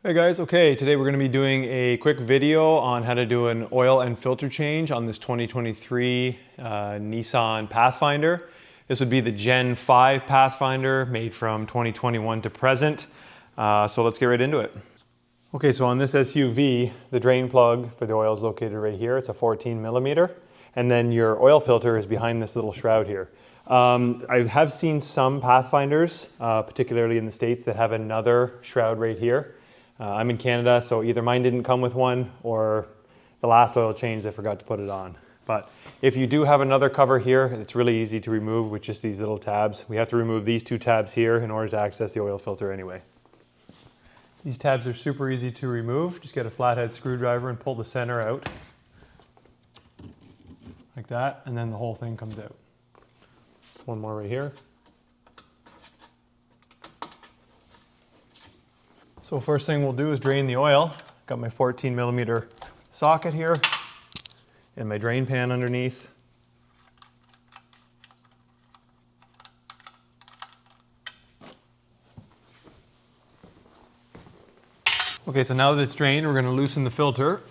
Hey guys, okay, today we're going to be doing a quick video on how to do an oil and filter change on this 2023 Nissan Pathfinder. This would be the Gen 5 Pathfinder made from 2021 to present. So let's get right into it. Okay, so on this SUV, the drain plug for the oil is located right here. It's a 14 millimeter. And then your oil filter is behind this little shroud here. I have seen some Pathfinders, particularly in the States, that have another shroud right here. I'm in Canada, so either mine didn't come with one or the last oil change I forgot to put it on. But if you do have another cover here, it's really easy to remove with just these little tabs. We have to remove these two tabs here in order to access the oil filter anyway. These tabs are super easy to remove. Just get a flathead screwdriver and pull the center out like that, and then the whole thing comes out. One more right here. So first thing we'll do is drain the oil. Got my 14 millimeter socket here and my drain pan underneath. Okay, so now that it's drained, we're going to loosen the filter.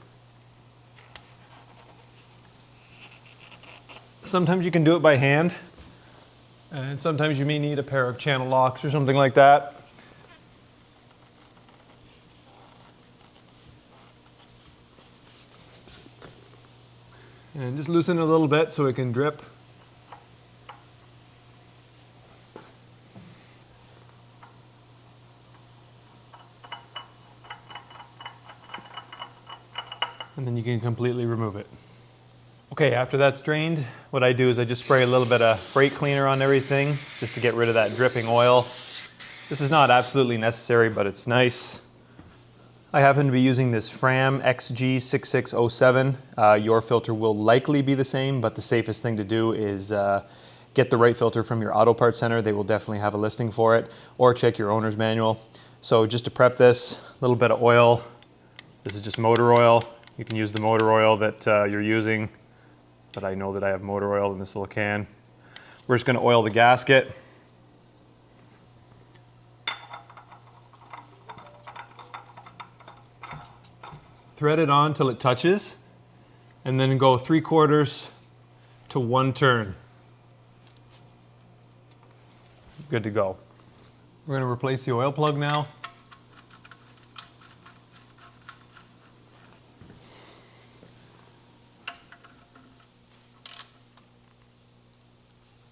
Sometimes you can do it by hand, and sometimes you may need a pair of channel locks or something like that. And just loosen it a little bit so it can drip. And then you can completely remove it. Okay, after that's drained, what I do is I just spray a little bit of brake cleaner on everything just to get rid of that dripping oil. This is not absolutely necessary, but it's nice. I happen to be using this Fram XG6607. Your filter will likely be the same, but the safest thing to do is get the right filter from your auto parts center. They will definitely have a listing for it, or check your owner's manual. So just to prep this, a little bit of oil. This is just motor oil. You can use the motor oil that you're using, but I know that I have motor oil in this little can. We're just going to oil the gasket. Thread it on till it touches, and then go 3/4 to 1 turn. Good to go. We're going to replace the oil plug now.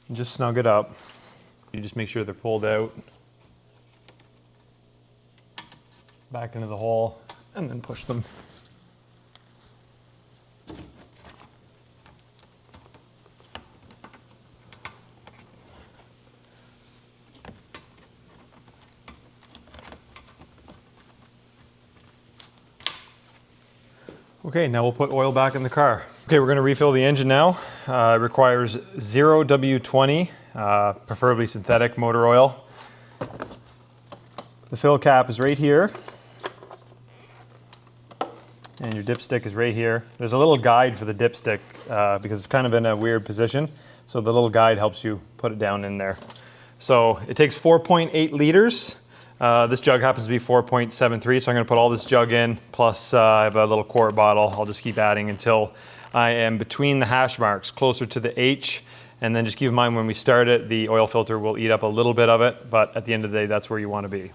And just snug it up. You just make sure they're pulled out. Back into the hole, and then push them. Okay, now we'll put oil back in the car. Okay, we're going to refill the engine now. It requires 0 W20, preferably synthetic motor oil. The fill cap is right here, and your dipstick is right here. There's a little guide for the dipstick because it's kind of in a weird position, so the little guide helps you put it down in there. So it takes 4.8 liters. This jug happens to be 4.73, so I'm going to put all this jug in, plus I have a little quart bottle. I'll just keep adding until I am between the hash marks, closer to the H, and then just keep in mind when we start it, the oil filter will eat up a little bit of it, but at the end of the day, that's where you want to be.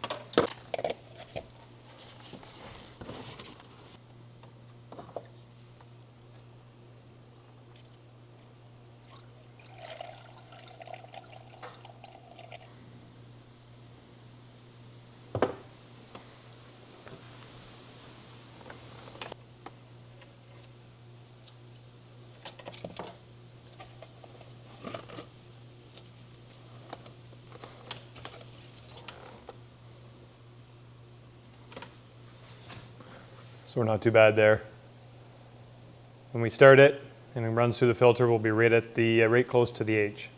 So we're not too bad there. When we start it and it runs through the filter, we'll be right at the right close to the H.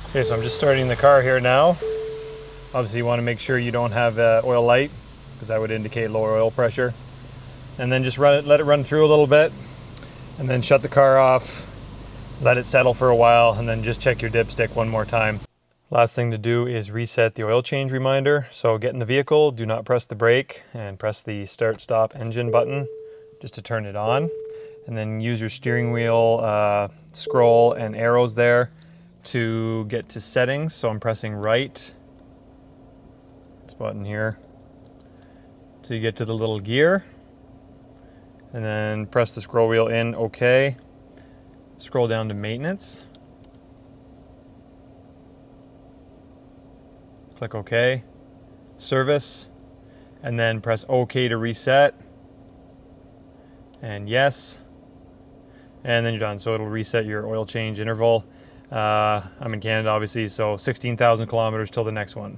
Okay, so I'm just starting the car here now. Obviously you want to make sure you don't have oil light, because that would indicate lower oil pressure. And then just let it run through a little bit, and then shut the car off, let it settle for a while, and then just check your dipstick one more time. Last thing to do is reset the oil change reminder. So get in the vehicle, do not press the brake, and press the start stop engine button just to turn it on. And then use your steering wheel scroll and arrows there to get to settings. So I'm pressing right, this button here, so you get to the little gear, and then press the scroll wheel in, okay. Scroll down to maintenance. Click OK, service, and then press OK to reset, and yes, and then you're done. So it'll reset your oil change interval. I'm in Canada, obviously, so 16,000 kilometers till the next one.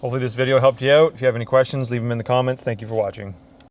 Hopefully this video helped you out. If you have any questions, leave them in the comments. Thank you for watching.